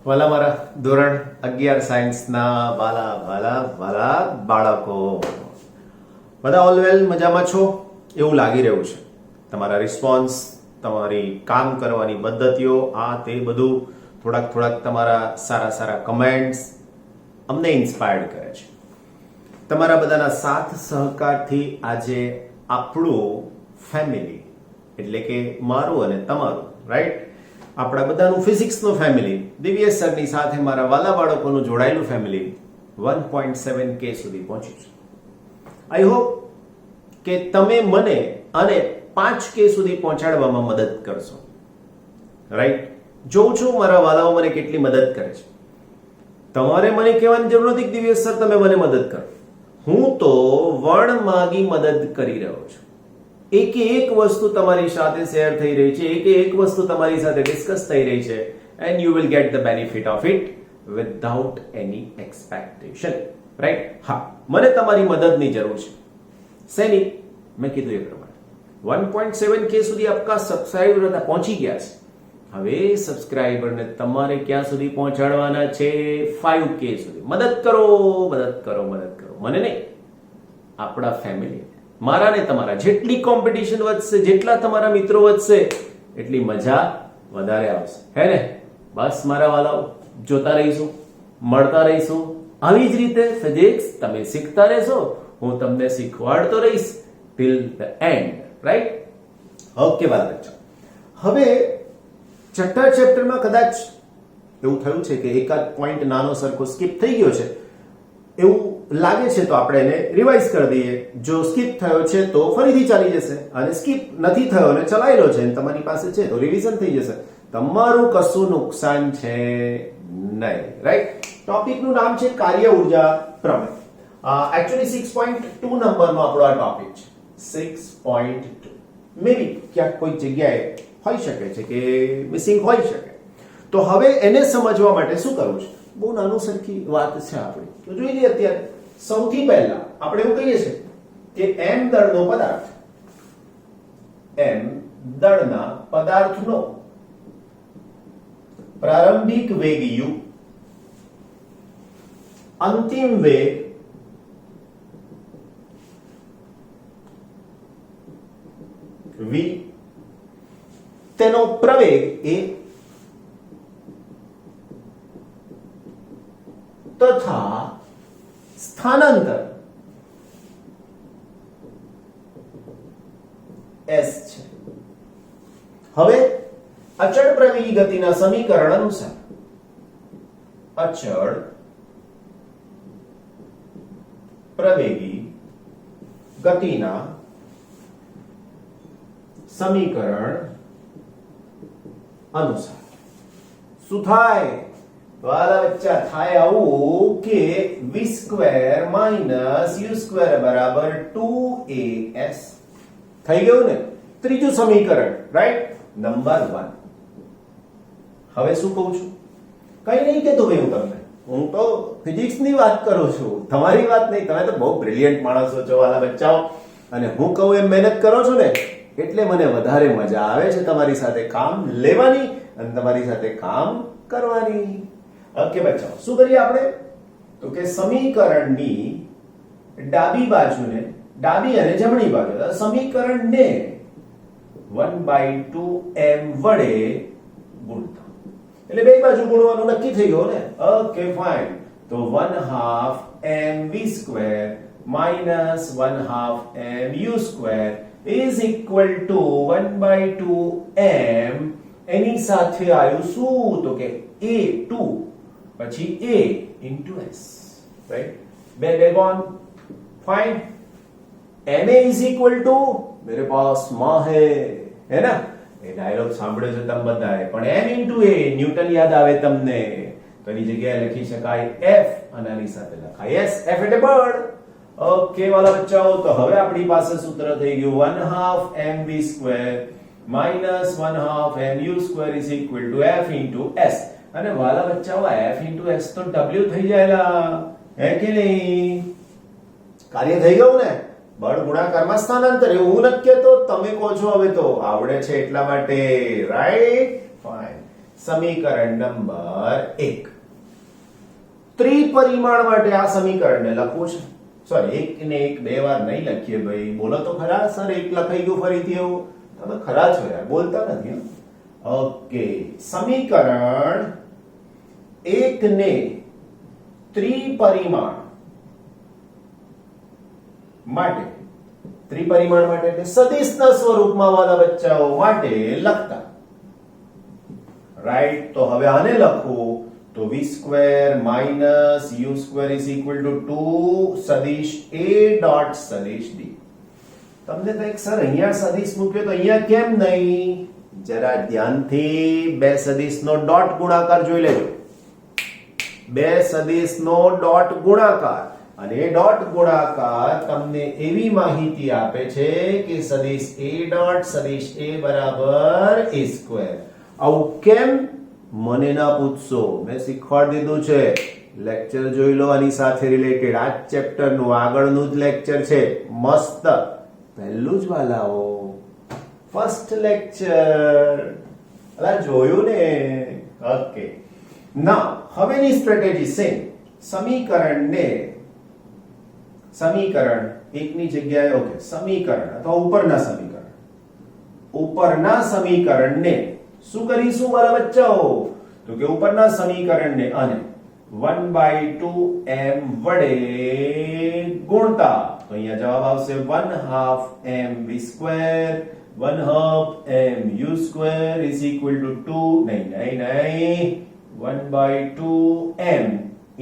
વાલા મારા ધોરણ 11 સાયન્સના વાલા વાલા વાલા બાળકો, બધા ઓલ વેલ, મજામાં છો એવું લાગી રહ્યું છે. તમારા રિસ્પોન્સ, તમારી કામ કરવાની પદ્ધતિઓ, આ તે બધું થોડાક તમારા સારા કમેન્ટ્સ અમને ઇન્સ્પાયર્ડ કરે છે. તમારા બધાના સાથ સહકારથી આજે આપણું ફેમિલી, એટલે કે મારું અને તમારું, રાઈટ, આપણા બધાનું ફિઝિક્સનું ફેમિલી, દિવ્યેશ સરની સાથે મારા વાલા બાળકોનું જોડાયેલું ફેમિલી 1.7K સુધી પહોંચ્યું છે. આઈ હોપ કે તમે મને અને 5K સુધી પહોંચાડવામાં મદદ કરશો. રાઈટ, જોઉં છું મારા વાલાઓ મને કેટલી મદદ કરે છે. તમારે મને કહેવાની જરૂર નથી કે દિવ્યેશ સર તમે મને મદદ કરો. હું તો વણમાગી મદદ કરી રહ્યો છું. એક વસ્તુ તમારી સાથે શેર થઈ રહી છે, એક વસ્તુ તમારી સાથે ડિસ્કસ થઈ રહી છે, and you will get the benefit of it without any expectation. Right? હા, મને તમારી મદદની જરૂર છે. શેની? મેં કીધું એ પ્રમાણે 1.7K સુધી આપકા સબસ્ક્રાઇબર પહોંચી ગયા છે. હવે સબસ્ક્રાઇબરને તમારે ક્યાં સુધી પહોંચાડવાના છે? 5K સુધી. મદદ કરો. મને નહીં, આપણા ફેમિલી, મારા ને તમારા. જેટલી કોમ્પિટિશન વધશે, જેટલા તમારા મિત્રો વધશે, એટલી મજા વધારે આવશે. હે ને? બસ મારા વાલાઓ, જોતા રહીશું, મળતા રહીશું. આવી જ રીતે ફિઝિક્સ તમે શીખતા રહેશો, હું તમને શીખવાડતો રહીશ till the and. Right? Okay વાલા બચ્ચા, હવે છઠ્ઠા ચેપ્ટરમાં કદાચ એવું થયું છે કે એકાદ પોઈન્ટ નાનો સરખો સ્કીપ થઈ ગયો છે એવું લાગે છે, તો આપણે એને રિવાઇઝ કરી દઈએ. જો સ્કીપ થયો છે તો ફરીથી ચાલી જશે, અને સ્કીપ નથી થયો અને ચલાયેલો છે તમારી પાસે છે તો રિવિઝન થઈ જશે. તમારું કશું નુકસાન છે નહીં. રાઈટ? ટોપિકનું નામ છે કાર્ય ઉર્જા પ્રમેય. એકચ્યુઅલી 6.2 નંબરનો આપણો આ ટોપિક છે. 6.2 મે બી ક્યાંક કોઈ જગ્યાએ હોઈ શકે છે કે મિસિંગ હોઈ શકે. તો હવે એને સમજવા માટે શું કરવું છે? બહુ નાનું સરખી વાત છે આપણી, તો જોઈ લઈએ. અત્યારે સૌથી પહેલા આપણે એવું કહીએ છીએ કે m દળનો પદાર્થ, m દળના પદાર્થનો પ્રારંભિક વેગ u, અંતિમ વેગ v, તેનો પ્રવેગ એ તથા સ્થાનાંતર s છે. હવે અચળ પ્રવેગી ગતિના સમીકરણ અનુસાર અચળ પ્રવેગી ગતિના સમીકરણ અનુસાર શું થાય? વાલા બચ્ચા, થાય આવું કે v² - u² બરાબર 2as. થઈ ગયું ને? ત્રીજું સમીકરણ. રાઈટ? નંબર 1. હવે શું કહું છું? કઈ નહીં કહેતો ભાઈ, હું તો ફિઝિક્સની વાત કરું છું, તમારી વાત નહીં. તમે તો બહુ બ્રિલિયન્ટ માણસો છો વાલા બચ્ચાઓ, અને હું કહું એમ મહેનત કરો છો ને, એટલે મને વધારે મજા આવે છે તમારી સાથે કામ લેવાની અને તમારી સાથે કામ કરવાની. ઓકે બચ્ચાઓ, શું કરીએ આપણે? તો કે સમીકરણની ડાબી બાજુને, ડાબી અને જમણી બાજુ, સમીકરણને 1/2m વડે ગુણતા. એટલે બે બાજુ ગુણવાનું નક્કી થઈ ગયું ને? Okay fine. તો 1/2 mv² minus 1/2 mu² is equal to 1/2m. એની સાથે આવ્યું શું? તો કે a2 પછી a into s. રાઈટ? બે gone. Fine. ma is equal to मेरे पास मां है ना? એ ડાયલોગ સાંભળ્યો છે તમે બધાએ, પણ m into a ન્યૂટન યાદ આવે તમને, તો એની જગ્યાએ લખી શકાય f અને આની સાથે લખાય s. f એટલે બળ. ઓકે વાલા બચ્ચાઓ, તો હવે આપણી પાસે સૂત્ર થઈ ગયું 1/2 mv² minus 1/2 mu² is equal to f into s. અને વાલા બચ્ચાઓ, f into s તો w થઈ જાયલા, હે કે નહીં? કાર્ય થઈ ગયું ને? બળ ગુણાકારમાં સ્થાનાંતર, એવું હું નથી કહેતો, તમે કહો છો હવે તો આવડે છે એટલા માટે. રાઈટ? ફાઇન. સમીકરણ નંબર 1. ત્રિપરિમાણ માટે આ સમીકરણને લખવું છે. સોરી, એક ને એક બે વાર નહીં લખીએ ભાઈ. બોલો તો ખરા સર, એક લખાઈ ગયું ફરીથી એવું. તમે ખરા છો યાર, બોલતા નથી. ઓકે, સમીકરણ 1 ને ત્રિપરિમાણ માટે એટલે સદિશના સ્વરૂપમાં વાલા બચ્ચાઓ માટે લખતા. રાઈટ, તો હવે આને લખું તો v square minus u square is equal to 2 સદિશ a ડોટ સદિશ d. તમને તો એક સર અહીંયા સદિશ મૂક્યો તો અહીંયા કેમ નહીં? જરા ધ્યાનથી બે સદિશનો ડોટ ગુણાકાર જોઈ લેજો. બે સદિશનો ડોટ ગુણાકાર, અને એ ડોટ ગુણાકાર તમને એવી માહિતી આપે છે કે સદિશ a ડોટ સદિશ a બરાબર a સ્ક્વેર. આવું કેમ? મને ના પૂછશો, મેં શીખવાડી દીધું છે. લેક્ચર જોઈ લો આની સાથે રિલેટેડ. આ ચેપ્ટર નું આગળનું જ લેક્ચર છે. મસ્ત પહેલું જ વાલાઓ, ફર્સ્ટ લેક્ચર. અલા જોયું ને? ઓકે, ના હવેની સ્ટ્રેટેજી સેમ. સમીકરણ એકની જગ્યાએ ઓકે સમીકરણ અથવા ઉપરના સમીકરણને શું કરીશું વાલા બચ્ચાઓ? તો કે ઉપરના સમીકરણને અને 1/2m વડે ગુણતા. તો અહીંયા જવાબ આવશે 1/2m v square 1/2m u square is equal to 2 નહીં 1/2m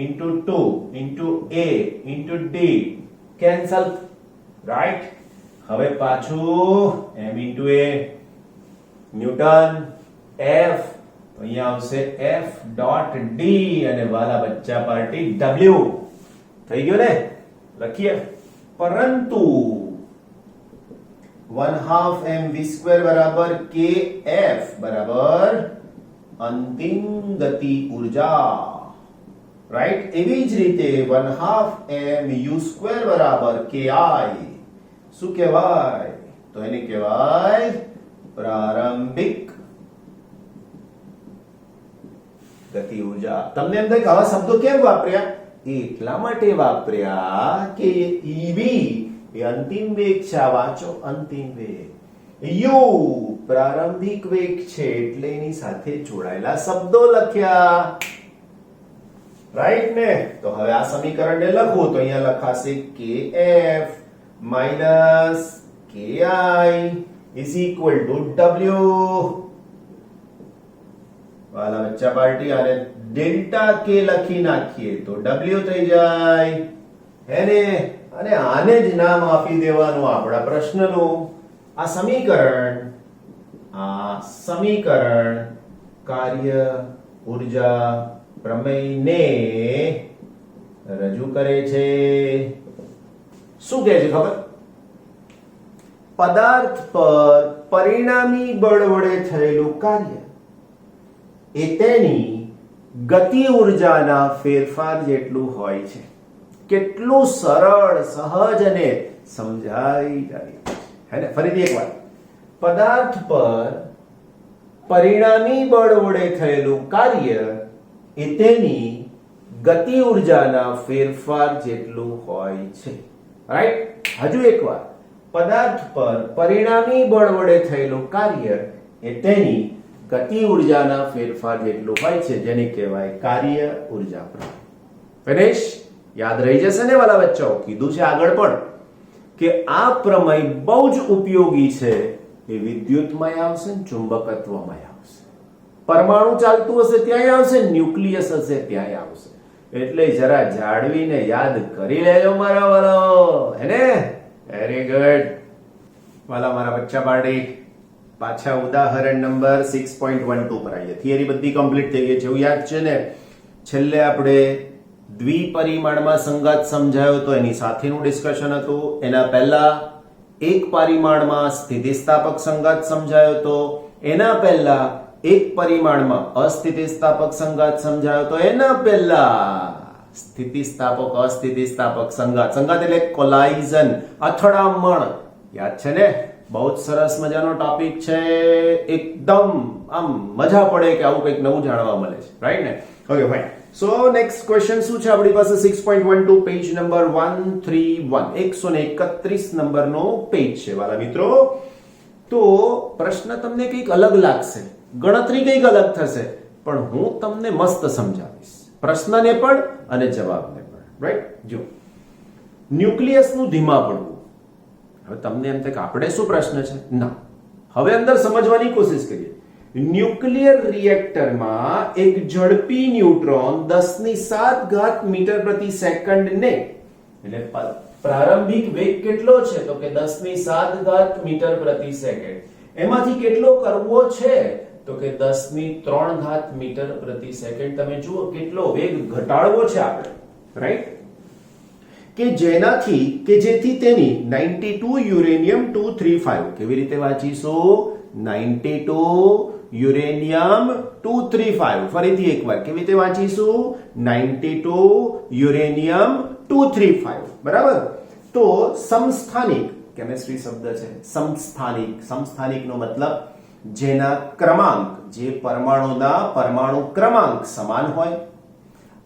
into 2 into a into d cancel. right, હવે પાછું m into a newton f, તો અહીંયા આવશે f ડોટ d અને વાલા બચ્ચા પાર્ટી w. થઈ ગયો ને? લખીએ. પરંતુ 1/2m v સ્ક્વેર બરાબર kf બરાબર અંતિમ ગતિ ઉર્જા. રાઈટ, એવી જ રીતે 1/2m u સ્ક્વેર બરાબર ki. શું કહેવાય? તો એને કહેવાય પ્રારંભિક ગતિ ઉર્જા. તમને એમ થાય કે આવા શબ્દો કેમ વાપર્યા? એટલા માટે વાપર્યા કે ev એ અંતિમ વેગ છે. વાંચો, અંતિમ વેગ. u પ્રારંભિક વેગ છે એટલે એની સાથે જોડાયેલા શબ્દો લખ્યા. રાઈટ ને? તો હવે આ સમીકરણને લખવું તો અહીંયા લખાશે kf minus ki is equal to w. વાલા બચ્ચા પાર્ટી આને ડેલ્ટા k લખી નાખીએ તો w થઈ જાય હે ને? અને આને જ નામ આપી દેવાનું આપણા પ્રશ્નનું. આ સમીકરણ કાર્ય ઉર્જા પ્રમેયને રજૂ કરે છે. શું કહે છે ખબર? પદાર્થ પર પરિણામી બળ વડે થયેલું કાર્ય એ તેની ગતિ ઉર્જાના ફેરફાર જેટલું હોય છે. કેટલું સરળ, સહજ અને સમજાઈ જાય હે ને? ફરીથી એકવાર, પદાર્થ પર પરિણામી બળ વડે થયેલું કાર્ય એ તેની ગતિ ઉર્જાના ફેરફાર જેટલું હોય છે. રાઈટ, હજુ એકવાર, પદાર્થ પર પરિણામી બળ વડે થયેલું કાર્ય એ તેની ગતિ ઉર્જાના ફેરફાર જેટલું હોય છે, જેને કહેવાય કાર્ય ઉર્જા પ્રમેય. ફિનિશ? યાદ રહી જશે ને વાલા બચ્ચાઓ? કીધું છે આગળ પણ કે આ પ્રમેય બહુ જ ઉપયોગી છે. એ વિદ્યુતમાં આવશે ને ચુંબકત્વમાં આવશે. પરમાણુ ચાલતું હશે ત્યાંય આવશે, ન્યુક્લિયસ હશે ત્યાંય આવશે. એટલે જરા જાળવીને યાદ કરી લેજો મારા વાલાઓ, હે ને? વેરી ગુડ વાલા મારા બચ્ચા પાર્ટી. પાછા ઉદાહરણ નંબર 6.12 પર આવીએ. થિયરી બધી કમ્પ્લીટ થઈ ગઈ છે એવું યાદ છે ને? છેલ્લે આપણે દ્વિપરિમાણમાં સંઘાત સમજાયો તો એની સાથેનું ડિસ્કશન હતું. એના પહેલા એક પરિમાણમાં સ્થિતિસ્થાપક સંઘાત સમજાયો તો, એના પહેલા એક પરિમાણમાં અસ્થિતિસ્થાપક સંઘાત સમજાયો તો, એના પહેલા સ્થિતિસ્થાપક અસ્થિતિસ્થાપક સંઘાત એટલે કોલાઇઝન, અથડામણ. યાદ છે ને? બહુ જ સરસ મજાનો ટોપિક છે, એકદમ આમ મજા પડે કે આવું કંઈક નવું જાણવા મળે છે, રાઈટ ને? Okay fine. So next question શું છે આપણી પાસે? 6.12 પેજ નંબર 131, 131 નંબરનો પેજ છે વાલા મિત્રો. તો પ્રશ્ન તમને કંઈક અલગ લાગશે, ગણતરી કંઈક અલગ થશે, પણ હું તમને મસ્ત સમજાવીશ, પ્રશ્નને પણ અને જવાબને પણ, રાઈટ? જો ન્યુક્લિયસનું ધીમા પડવું. હવે તમને એમ થાય કે આપણે શું પ્રશ્ન છે? ના, હવે અંદર સમજવાની કોશિશ કરીએ. ન્યુક્લિયર રિએક્ટરમાં એક ઝડપી ન્યુટ્રોન 10⁷ મીટર પ્રતિ સેકન્ડ ને, એટલે પ્રારંભિક વેગ કેટલો છે? તો કે 10⁷ મીટર પ્રતિ સેકન્ડ. એમાંથી કેટલો કરવો છે? તો કે 10⁻³ મીટર પ્રતિ સેકન્ડ. તમે જુઓ કેટલો વેગ ઘટાડવો છે આપણે, રાઈટ? કે જેથી તેની 92 યુરેનિયમ 235, કેવી રીતે વાંચીશું? 92 યુરેનિયમ 235. ફરીથી એકવાર કેવી રીતે વાંચીશું? 92 યુરેનિયમ 235. બરાબર? તો સમસ્થાનિક, કેમિસ્ટ્રી શબ્દ છે સમસ્થાનિક. સમસ્થાનિકનો મતલબ જેના ક્રમાંક, જે પરમાણુના પરમાણુ ક્રમાંક સમાન હોય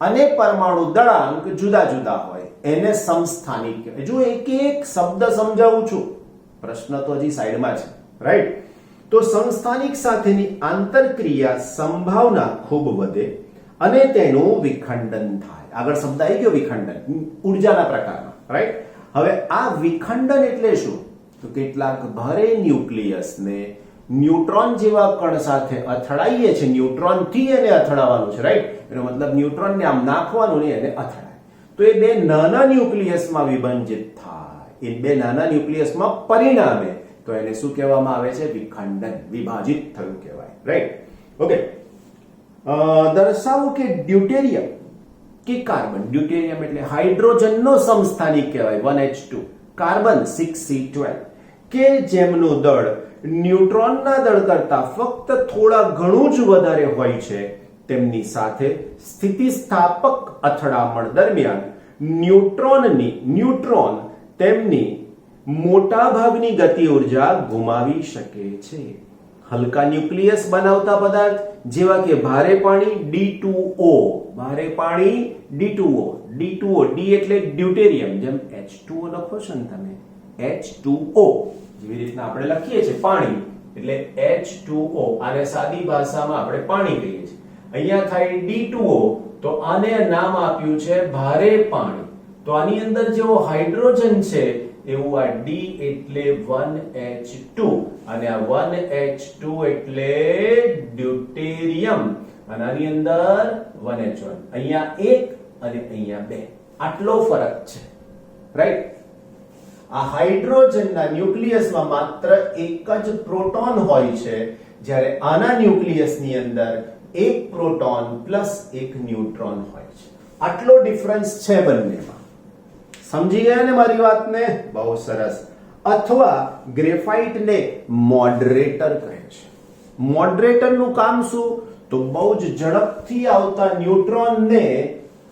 અને પરમાણુ દળાંક જુદા જુદા હોય, એને સમસ્થાનિક કહેવાય. જો એક એક શબ્દ સમજાવું છું, પ્રશ્ન તો હજી સાઈડમાં છે, રાઈટ? તો સમસ્થાનિક સાથેની આંતરક્રિયા સંભાવના ખૂબ વધે અને તેનું વિખંડન થાય. આગળ શબ્દ આવી ગયો વિખંડન, ઉર્જાના પ્રકારમાં, રાઈટ? હવે આ વિખંડન એટલે શું? તો કેટલાક ભારે ન્યુક્લિયસને ન્યુટ્રોન જેવા કણ સાથે અથડાઈએ છે. ન્યુટ્રોન થી એને અથડાવવાનું છે, રાઈટ? એનો મતલબ ન્યુટ્રોનને આમ નાખવાનું નહીં, એને અથડાય તો એ બે નાના ન્યુક્લિયસમાં વિભાજિત થાય. એ બે નાના ન્યુક્લિયસમાં પરિણામે તો એને શું કહેવામાં આવે છે? વિખંડન, વિભાજિત થયું કહેવાય, રાઈટ? ઓકે. દર્શાવો કે ડ્યુટેરિયમ કે કાર્બન, ડ્યુટેરિયમ એટલે હાઇડ્રોજનનો સમસ્થાનિક કહેવાય 1H2, કાર્બન 6C12, કે જેમનું દળ ન્યુટ્રોનના દળ કરતા ફક્ત થોડા ઘણું જ વધારે હોય છે, તેમની સાથે સ્થિતિસ્થાપક અથડામણ દરમિયાન ન્યુટ્રોન તેમની મોટા ભાગની ગતિ ઉર્જા ગુમાવી શકે છે. હલકા ન્યુક્લિયસ બનાવતા પદાર્થ જેવા કે ભારે પાણી D2O, ભારે પાણી D2O, D એટલે ડ્યુટેરિયમ, જેમ H2O લખો છો ને તમે, H2O જેવી રીતના આપણે લખીએ છીએ પાણી એટલે H2O, આને સાદી ભાષામાં આપણે પાણી કહીએ છીએ. અહીંયા થાય D2O, તો આને નામ આપ્યું છે ભારે પાણી. તો આની અંદર જેવો હાઇડ્રોજન છે એવું આ D એટલે 1H2 અને આ 1H2 એટલે ડ્યુટેરિયમ અને આની અંદર 1H1. અહીંયા 1 અને અહીંયા 2, આટલો ફરક છે, રાઈટ? આ હાઇડ્રોજનના ન્યુક્લિયસમાં માત્ર એક જ પ્રોટોન હોય છે, જ્યારે આના ન્યુક્લિયસની અંદર એક પ્રોટોન પ્લસ એક ન્યુટ્રોન હોય છે. આટલો ડિફરન્સ છે બંનેમાં. સમજી ગયા ને મારી વાતને? બહુ સરસ. અથવા ગ્રેફાઇટને મોડરેટર કહે છે. મોડરેટરનું કામ શું? તો બહુ જ ઝડપથી આવતા ન્યુટ્રોનને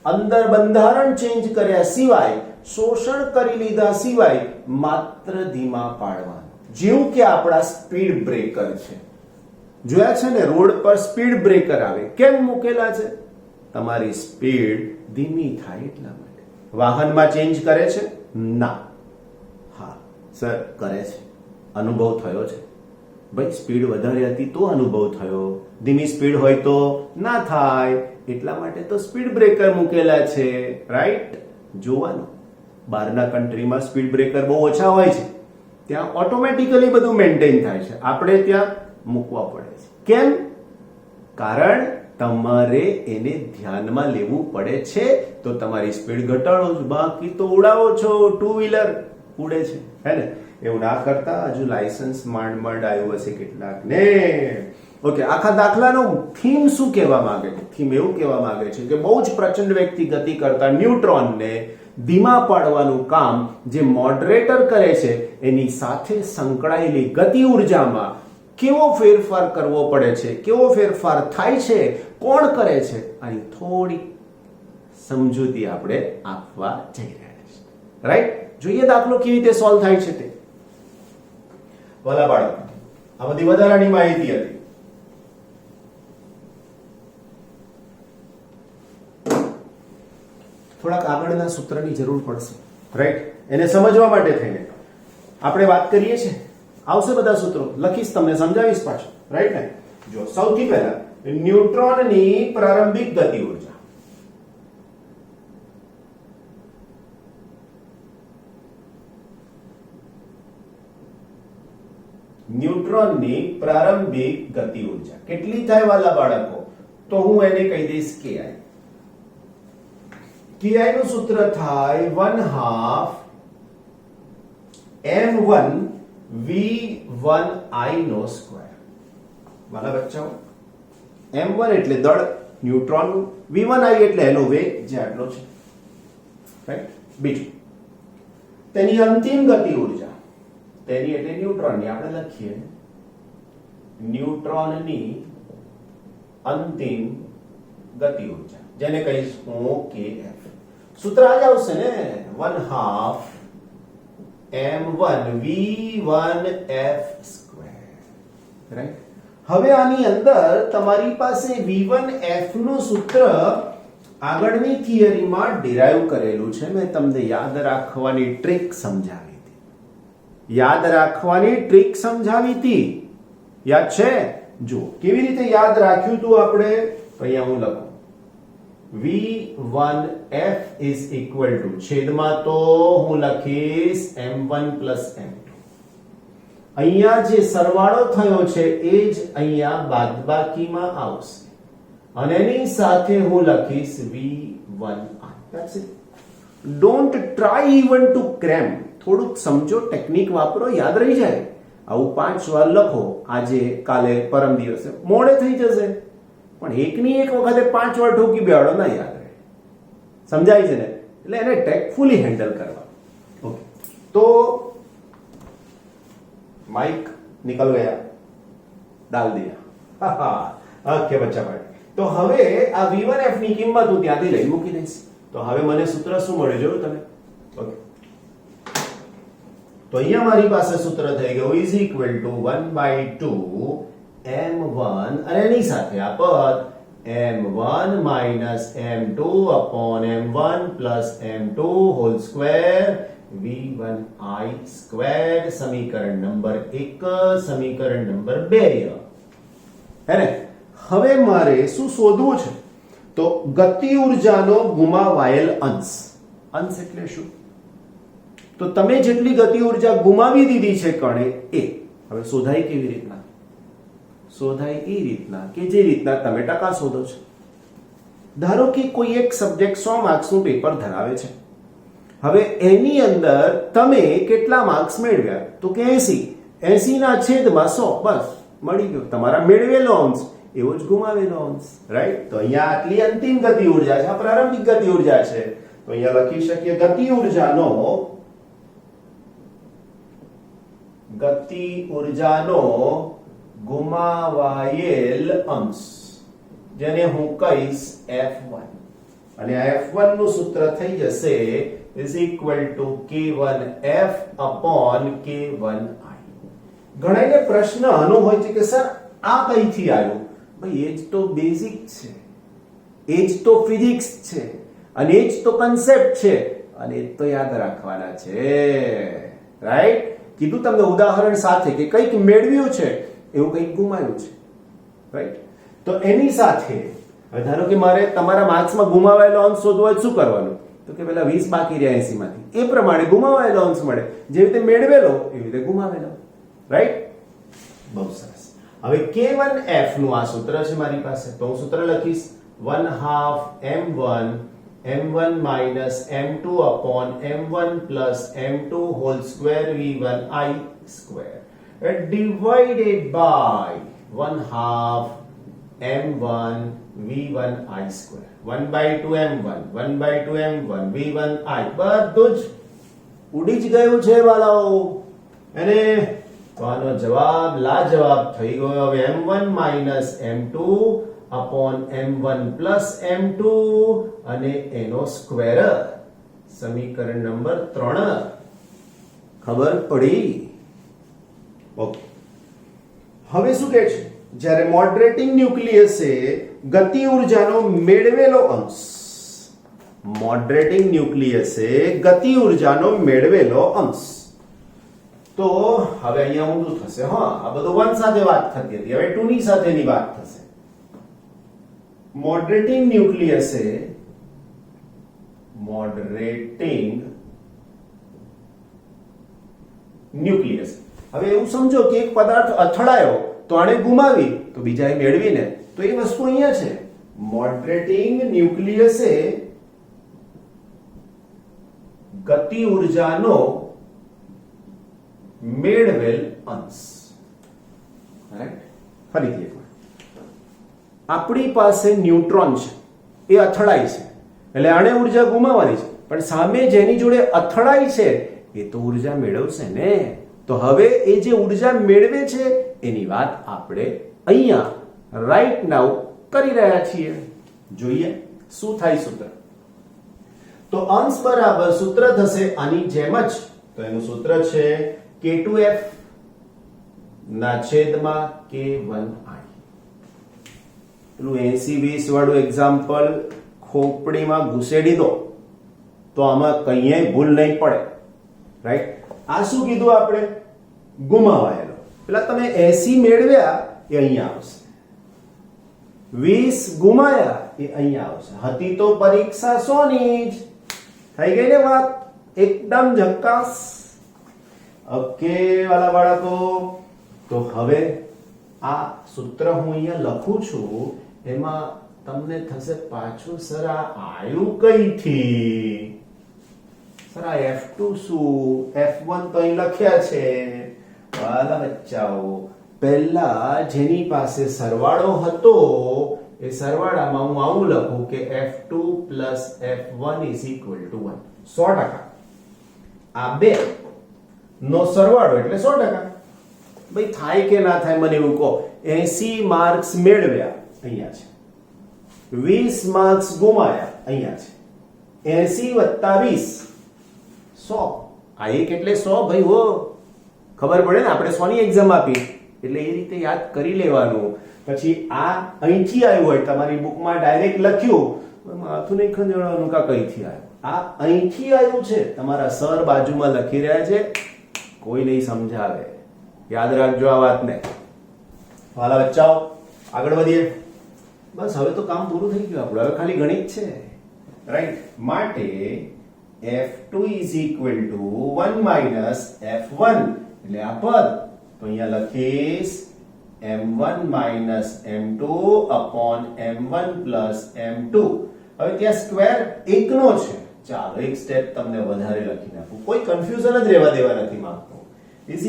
અંદર બંધારણ ચેન્જ કર્યા સિવાય, શોષણ કરી લીધા સિવાય માત્ર ધીમા પાડવાનું. જેવું કે આપણા સ્પીડ બ્રેકર છે, જોયા છે ને? રોડ પર સ્પીડ બ્રેકર આવે, કેમ મૂકેલા છે? તમારી સ્પીડ ધીમી થાય એટલા માટે. વાહનમાં ચેન્જ કરે છે? ના. હા સર, કરે છે. અનુભવ થયો છે ભાઈ, સ્પીડ વધારે હતી તો અનુભવ થયો, ધીમી સ્પીડ હોય તો ના થાય, એટલા માટે તો સ્પીડ બ્રેકર મૂકેલા છે, રાઈટ? જોવાનું, બહારના કન્ટ્રીમાં સ્પીડ બ્રેકર બહુ ઓછા હોય છે, ત્યાં ઓટોમેટિકલી બધું મેન્ટેન થાય છે, આપણે ત્યાં મૂકવા પડે છે. કેમ? કારણ તમારે એને ધ્યાનમાં લેવું પડે છે. તો તમારી સ્પીડ ઘટાડો છો, બાકી તો ઉડાવો છો, ટુ વ્હીલર ઉડે છે, હે ને? એવું ના કરતા. હજુ લાયસન્સ માંડ આવ્યું હશે કેટલાક ને. ઓકે, આખા દાખલાનો થીમ શું કહેવા માંગે છે? થીમ એવું કહેવા માંગે છે કે બહુ જ પ્રચંડ વેગથી ગતિ કરતા ન્યુટ્રોનને ધીમા પાડવાનું કામ જે મોડરેટર કરે છે, એની સાથે સંકળાયેલી ગતિ ઉર્જામાં કેવો ફેરફાર કરવો પડે છે, કેવો ફેરફાર થાય છે, કોણ કરે છે, આની થોડી સમજૂતી આપણે આપવા જઈ રહ્યા છીએ, રાઈટ? જોઈએ દાખલો કેવી રીતે સોલ્વ થાય છે તે. વાલા બાળકો, આ બધી વધારાની માહિતી હતી. થોડાક આગળના સૂત્રની જરૂર પડશે, રાઈટ? એને સમજવા માટે થઈને આપણે વાત કરીએ છીએ, આવશે બધા સૂત્રો, લખીશ, તમને સમજાવીશ પાછું, રાઈટ ને? જો સૌથી પહેલા ન્યુટ્રોનની પ્રારંભિક ગતિ ઊર્જા. ન્યુટ્રોનની પ્રારંભિક ગતિ ઊર્જા કેટલી થાય વાલા બાળકો? તો હું એને કહી દઈશ ki. ki નું સૂત્ર થાય 1/2 m1 v1i નો સ્ક્વેર. વાલા બચ્ચાઓ, m1 એટલે દળ ન્યુટ્રોન, v1i એટલે એનો વેગ જે આટલો છે, રાઈટ? બીજું તેની અંતિમ ગતિ ઊર્જા, તેની એટલે ન્યુટ્રોનની, આપણે લખીએ ન્યુટ્રોનની અંતિમ ગતિ ઊર્જા, જેને કહીશું kF. સૂત્ર આ જ આવશે ને, 1/2 m1 v1f સ્ક્વેર, રાઈટ? હવે આની અંદર તમારી પાસે v1f નું સૂત્ર આગળની થિયરીમાં ડિરાઈવ કરેલું છે. મેં તમને યાદ રાખવાની ટ્રીક સમજાવી હતી, યાદ રાખવાની ટ્રીક સમજાવી હતી, યાદ છે? જો કેવી રીતે યાદ રાખ્યું તું આપણે, તો અહીંયા હું લખું v1f is equal to, છેદમાં તો હું લખીશ m1 plus m2. અહીંયા જે સરવાળો થયો છે એ જ અહીંયા બાદબાકીમાં આવશે, અને એની સાથે હું લખીશ v1i. That's it. Don't try even to cram. થોડુંક સમજો, ટેકનિક વાપરો, યાદ રહી જાય. આવું 5 વાર લખો, આજે, કાલે, પરમ દિવસે, મોડે થઈ જશે, પણ એકની એક વખતે 5 વાર ઠોકી બેહાડો, ના યાદ રહે. સમજાય છે ને? એટલે એને ટેકફુલી હેન્ડલ કરવા. ઓકે, તો माइक निकल गया, डाल दिया. ओके बच्चा भाई, તો હવે આ v1f ની કિંમત હું ત્યાંથી લઈ મૂકી દઈશ. તો હવે મને સૂત્ર શું મળ્યું જોયું તમે? ઓકે, તો અહીંયા મારી પાસે સૂત્ર થઈ ગયું is equal to 1/2 m1, અને એની સાથે આ પદ m1 minus m2 upon m1 plus m2 whole square v1i squared. સમીકરણ નંબર 1, સમીકરણ નંબર 2, હે ને? હવે મારે શું શોધવું છે? તો ગતિ ઊર્જાનો ગુમાવાયેલ અંશ. અંશ એટલે શું? તો તમે જેટલી ગતિ ઊર્જા ગુમાવી દીધી છે કણે એ હવે શોધાય કેવી રીતના? શોધાય એ રીતના કે જે રીતના તમે ટકા શોધો છો. ધારો કે કોઈ એક સબ્જેક્ટ 100 માર્ક્સનું પેપર ધરાવે છે. હવે એની અંદર તમે કેટલા માર્ક્સ મેળવ્યા? તો કે 80 ના છેદમાં 100, બસ મળી ગયો. તમારા મેળવેલો અંશ એવો જ ગુમાવેલો અંશ, રાઈટ? તો અહીંયા આટલી અંતિમ ગતિ ઊર્જા છે, આ પ્રારંભિક ગતિ ઊર્જા છે. તો અહીંયા લખી શકીએ ગતિ ઊર્જાનો ગુમાવાયેલ અંશ, જેને હું કહીશ F1, અને આ F1 નું સૂત્ર થઈ જશે is equal to k1f upon k1i. ઘણાને પ્રશ્ન આનો હોય છે કે સર આ કઈથી આવ્યું? ભાઈ, એ જ તો બેઝિક છે, એ જ તો ફિઝિક્સ છે, અને એ જ તો કન્સેપ્ટ છે, અને એ તો યાદ રાખવાના છે, રાઈટ? કીધું તમને ઉદાહરણ સાથે કે કંઈક મેળવ્યું છે, એવું કંઈક ગુમાવ્યું છે, રાઈટ? તો એની સાથે ધારો કે મારે તમારા માર્ક્સમાં ગુમાવાયેલો અંશ શોધવો હોય, શું કરવાનું? તો કે પેલા 20 બાકી રહ્યા 80 માંથી, એ પ્રમાણે ગુમાવાયેલો અંશ મળે, જેવી રીતે મેળવેલો એવી રીતે ગુમાવેલો, રાઈટ? બહુ સરસ. હવે k1f નું આ સૂત્ર છે મારી પાસે, તો હું સૂત્ર લખીશ 1/2 m1 minus m2 upon m1 plus m2 whole square v1i square divided by 1/2 m1 v1i square. 1/2 m1 1/2 m1 v1i, બધું જ ઉડી જ ગયું છે વાલાઓ. અને તો આનો જવાબ લાજવાબ થઈ ગયો. હવે m1 minus m2 upon m1 plus m2 અને એનો સ્ક્વેર, સમીકરણ નંબર 3. ખબર પડી? ઓકે, હવે શું કહે છે? જ્યારે મોડરેટિંગ ન્યુક્લિયસે ગતિ ઉર્જાનો મેળવેલો અંશ, મોડરેટિંગ ન્યુક્લિયસે ગતિ ઉર્જાનો મેળવેલો અંશ, તો હવે અહીંયા ઊંધું થશે. હા, આ બધું 1 સાથે વાત થતી હતી, હવે 2 ની સાથેની વાત થશે. મોડરેટિંગ ન્યુક્લિયસે, મોડરેટિંગ ન્યુક્લિયસ, હવે એવું સમજો કે એક પદાર્થ અથડાયો તો આને ગુમાવી તો બીજાએ મેળવીને, તો એ વસ્તુ અહીંયા છે. મોડરેટિંગ ન્યુક્લિયસે ગતિ ઉર્જાનો મેળવેલ અંશ. રાઈટ? ફરીથી એકવાર, આપણી પાસે ન્યુટ્રોન છે, એ અથડાય છે એટલે આને ઉર્જા ગુમાવવાની છે, પણ સામે જેની જોડે અથડાય છે એ તો ઉર્જા મેળવશે ને. તો હવે એ જે ઉર્જા મેળવે છે એની વાત આપણે અહીંયા રાઈટ નાઉ કરી રહ્યા છીએ. જોઈએ શું થાય સૂત્ર. તો અંશ બરાબર સૂત્ર થશે આની જેમ જ. તો એનું સૂત્ર છે K2F ના છેદમાં K1I. પેલું 80-20 વાળું એક્ઝામ્પલ ખોપડીમાં ઘુસેડી દો તો આમાં કઈ ભૂલ નહીં પડે. રાઈટ? આ શું કીધું આપણે? ગુમાવાયેલો. પેલા તમે 80 મેળવ્યા એ અહીંયા આવશે, 20 ગુમાયા એ અહીંયા આવશે. હતી તો પરીક્ષા 100 ની જ. થઈ ગઈ ને વાત? એકદમ ઝક્કાસ. ઓકે વાલા બાળકો, તો હવે આ સૂત્ર હું અહીંયા લખું છું, એમાં તમને થશે પાછું સર આ આયુ કઈથી? સર આ F2 શું? F1 તો અહીં લખ્યા છે. વાલા બચ્ચાઓ, પહેલા જેની પાસે સરવાળો હતો એ સરવાળામાં હું આવું લખું કે F2 F1 1. 100%. આ બે નો સરવાળો એટલે 100%. ભાઈ થાય કે ના થાય મને એવું કહો. 80 માર્ક્સ મેળવ્યા અહીંયા છે, 20 માર્ક્સ ગુમાયા અહીંયા છે. 80 + 20 100. આ એક એટલે 100 ભાઈ. હો, ખબર પડે ને, આપણે 100 ની એક્ઝામ આપી એટલે એ રીતે યાદ કરી લેવાનું. પછી આ અહીંથી આવ્યું હોય, તમારી બુકમાં ડાયરેક્ટ લખ્યું, માથું નહીં ખંજવાળવાનું કા કઈથી આવ્યું. આ અહીંથી આવ્યું છે, તમારા સર બાજુમાં લખી રહ્યા છે, કોઈ નહીં સમજાવે. યાદ રાખજો આ વાતને. વાલા બચ્ચાઓ, આગળ વધીએ. બસ હવે તો કામ પૂરું થઈ ગયું આપણું, હવે ખાલી ગણિત છે. રાઈટ? માટે F2 = 1 - F1 એટલે આ પદ તો અહીંયા લખીશ m1 - m2 m1 + m2. હવે ત્યાં સ્ક્વેર એકનો છે. ચાલો એક સ્ટેપ તમને વધારે લખી નાખું, કોઈ કન્ફ્યુઝન જ રહેવા દેવા નથી માંગતો. = 1 -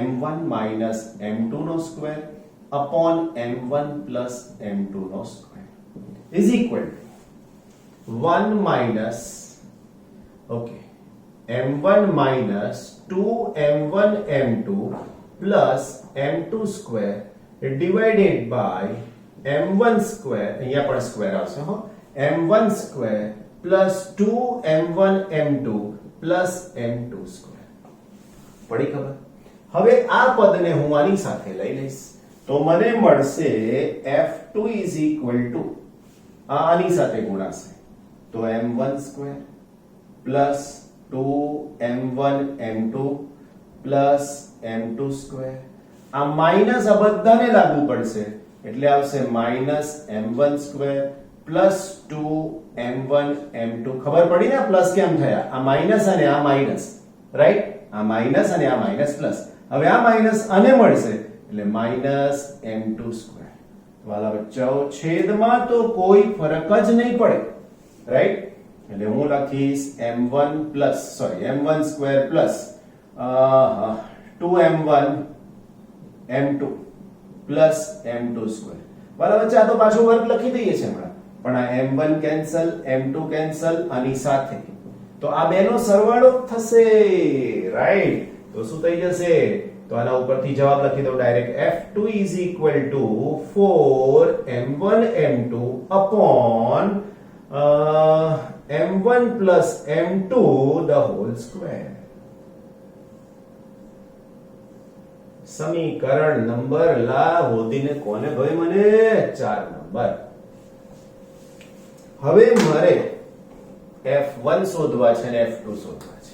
m1 - m2 નો સ્ક્વેર m1 + m2 નો square = 1 - okay m1 - 2m1 m2 + m2 square divided by m1 square, અહીંયા પણ સ્ક્વેર આવશે હો, m1 square + 2m1 m2 + m2 square. પડી ખબર? હવે આ પદને હું આની સાથે લઈ લઈશ તો મને મળશે F2 = આની સાથે ગુણાશે તો m1 square + 2m1 m2 + m2 square. આ માઈનસ આ બધાને લાગુ પડશે એટલે આવશે -m1 સ્ક્વેર + 2m1 m2. ખબર પડી ને પ્લસ કેમ થયા? આ માઈનસ અને આ માઈનસ. રાઈટ? આ માઈનસ અને આ માઈનસ પ્લસ. હવે આ માઈનસ આને મળશે એટલે -m2 સ્ક્વેર. વાલા બચ્ચાઓ, છેદમાં તો કોઈ ફરક જ નહીં પડે. રાઈટ? એટલે હું લખીશ m1 square + 2m1 m2 + m2 square. વાલા બચ્ચા, તો પાછો વર્ગ લખી દઈએ છે હમણાં, પણ આ m1 કેન્સલ, m2 કેન્સલ, આની સાથે તો આ બેનો સરવાળો થશે. રાઈટ? તો શું થઈ જશે? તો આના ઉપરથી જવાબ લખી દો direct. F2 = 4m1 m2 m1 + m2 the whole square. સમીકરણ નંબર લા હોદીને કોને ભાઈ મને 4 નંબર. હવે મારે F1 શોધવા છે અને F2 શોધવા છે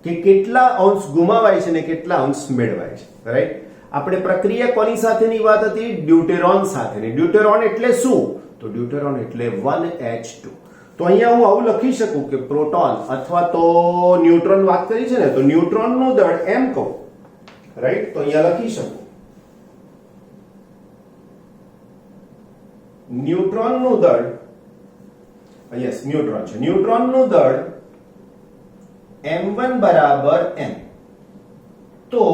કે કેટલા અંશ ગુમાવાય છે ને કેટલા અંશ મેળવાય છે. રાઈટ. આપણે પ્રક્રિયા કોની સાથેની વાત હતી? ડ્યુટેરોન સાથેની. ડ્યુટેરોન એટલે શું? તો ડ્યુટેરોન એટલે 1H2. તો અહીંયા હું આવું લખી શકું કે પ્રોટોન અથવા તો ન્યુટ્રોન વાત કરી છે ને, તો ન્યુટ્રોન નું દળ એમ કહું. રાઈટ. તો અહીંયા લખી શકું ન્યુટ્રોન નું દળ, યસ ન્યુટ્રોન છે, ન્યુટ્રોન નું દળ m1 બરાબર m. તો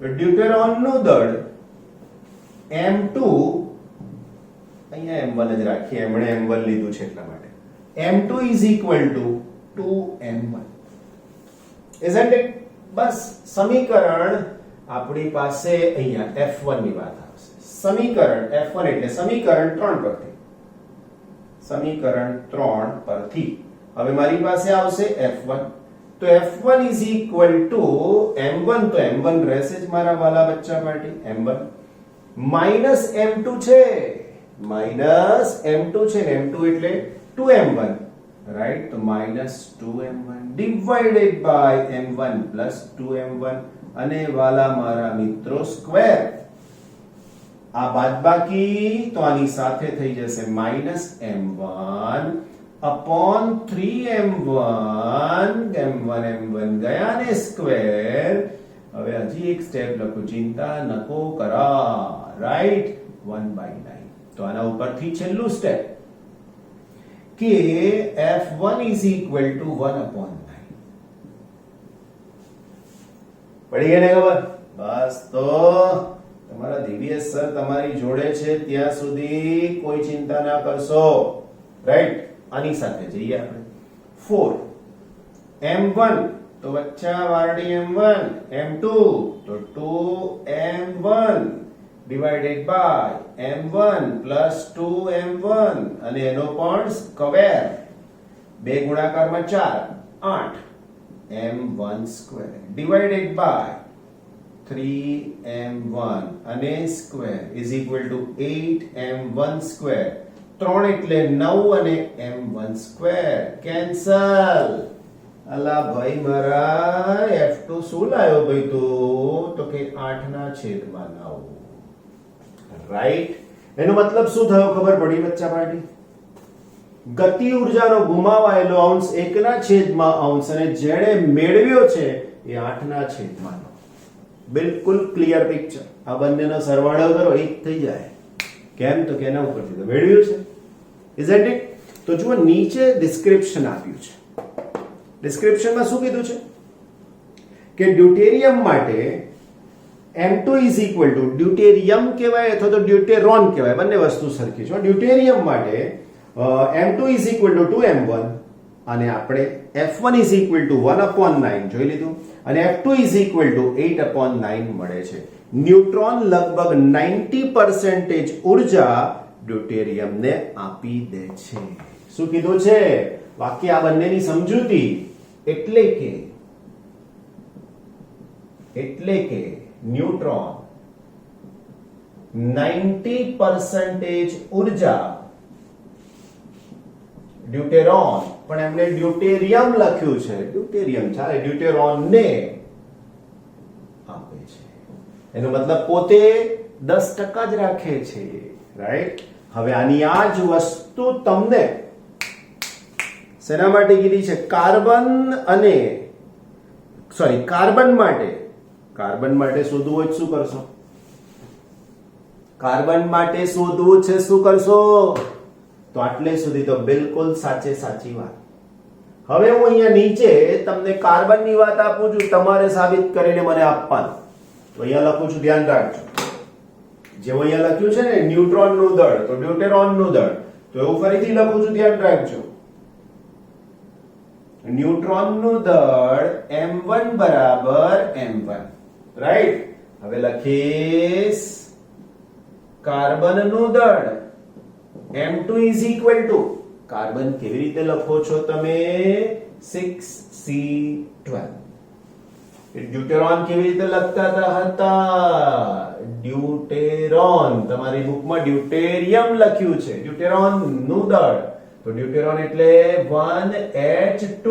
ડ્યુટેરોન નું દળ m2, અહીંયા m1 જ રાખીએ, એમણે m1 લીધું છે એટલા માટે, m2 is equal to 2m1. isn't it? બસ સમીકરણ આપણી પાસે અહીંયા F1 ની વાત આવશે. સમીકરણ F1 એટલે સમીકરણ 3 પરથી, સમીકરણ 3 પરથી હવે મારી પાસે આવશે F1. તો F1 is equal to m1, તો m1 રહેશે જ મારા વાલા બચ્ચા પાર્ટી, m1 માઈનસ m2 છે, માઈનસ m2 છે ને m2 એટલે 2m1, રાઈટ. તો minus 2m1 divided by m1 plus 2m1 અને વાલા મારા મિત્રો સ્ક્વેર. આ બાદબાકી તો આની સાથે થઈ જશે minus m1 upon 3m1, m1 ગયા ને સ્ક્વેર. હવે હજી એક સ્ટેપ લખું, ચિંતા નકો કરા, રાઈટ. 1/9. તો આના ઉપરથી છેલ્લું સ્ટેપ કે F1 is equal to 1/9. પડી ગઈ ને ખબર? બસ તો તમારા દિવ્યેશ સર તમારી જોડે છે ત્યાં સુધી કોઈ ચિંતા ના કરશો, રાઈટ. આની સાથે જઈએ આપણે 4 m1 તો બચ્ચા વારડી m1, m2 તો 2m1 divided by m1 plus 2m1 અને એનો પણ સ્ક્વેર, બે ગુણાકારમાં 4 8 m1 square divided by 3m1 અને square is equal to 8m1 square. 3 એટલે 9 અને m1 સ્ક્વેર કેન્સલ. અલા ભાઈ મારા F2 શું લાયો ભાઈ તું? તો કે 8/9, રાઈટ. એનો મતલબ શું થયો ખબર પડી બચ્ચા પાર્ટી? ગતિ ઉર્જાનો ગુમાવાયેલો અંશ 1/9 અને જેણે મેળવ્યો છે એ 8/9. બિલકુલ ક્લિયર પિક્ચર. આ બંનેનો સરવાળો કરો 1 થઈ જાય. કેમ? તો કેના ઉપરથી તો મેળવ્યું છે, isn't it? તો જુઓ નીચે ડિસ્ક્રિપ્શન આપ્યું છે. ડિસ્ક્રિપ્શનમાં શું કીધું છે કે ડ્યુટેરિયમ માટે m2 is equal to, deuterium કહેવાય અથવા તો ડ્યુટેરોન કહેવાય, બંને વસ્તુ સરખી છે. ડ્યુટેરિયમ માટે m2 is equal to 2m1 અને આપણે F1 is equal to 1/9 જોઈ લીધું અને F2 is equal to 8/9 મળે છે. ન્યુટ્રોન લગભગ 90% ઉર્જા ડ્યુટેરિયમને આપી દે છે. શું કીધું છે? વાક્ય આ બંનેની સમજૂતી એટલે કે ન્યુટ્રોન 90% ઉર્જા ડ્યુટેરોન, પણ એમને ડ્યુટેરિયમ લખ્યું છે, ડ્યુટેરિયમ ચાલે, ડ્યુટેરોનને આપે છે. એનો મતલબ પોતે 10% જ રાખે છે, રાઈટ. હવે આની આ જ વસ્તુ તમને શેના માટે કીધી છે? કાર્બન માટે શોધવું હોય શું કરશો? કાર્બન માટે શોધવું છે શું કરશો? તો આટલે સુધી તો બિલકુલ સાચી વાત. હવે હું અહીંયા નીચે તમને કાર્બનની વાત આપું છું, તમારે સાબિત કરીને મને આપવાનું. તો અહીંયા લખું છું, ધ્યાન રાખજો. જેવું અહીંયા લખ્યું છે ને ન્યુટ્રોન નું દળ તો ડ્યુટેરોન નું દળ, તો એવું ફરીથી લખું છું, ધ્યાન રાખજો. ન્યુટ્રોન નું દળ m1 બરાબર m1, રાઈટ. હવે લખીશ કાર્બન નું દળ m2 is equal to, carbon કેવી રીતે લખો છો તમે? 6c12. ડ્યુટેરોન કેવી રીતે લખતા હતા? ડ્યુટેરોન. તમારી બુકમાં ડ્યુટેરિયમ લખ્યું છે, ડ્યુટેરોન નું દળ. તો ડ્યુટેરોન એટલે 1H2.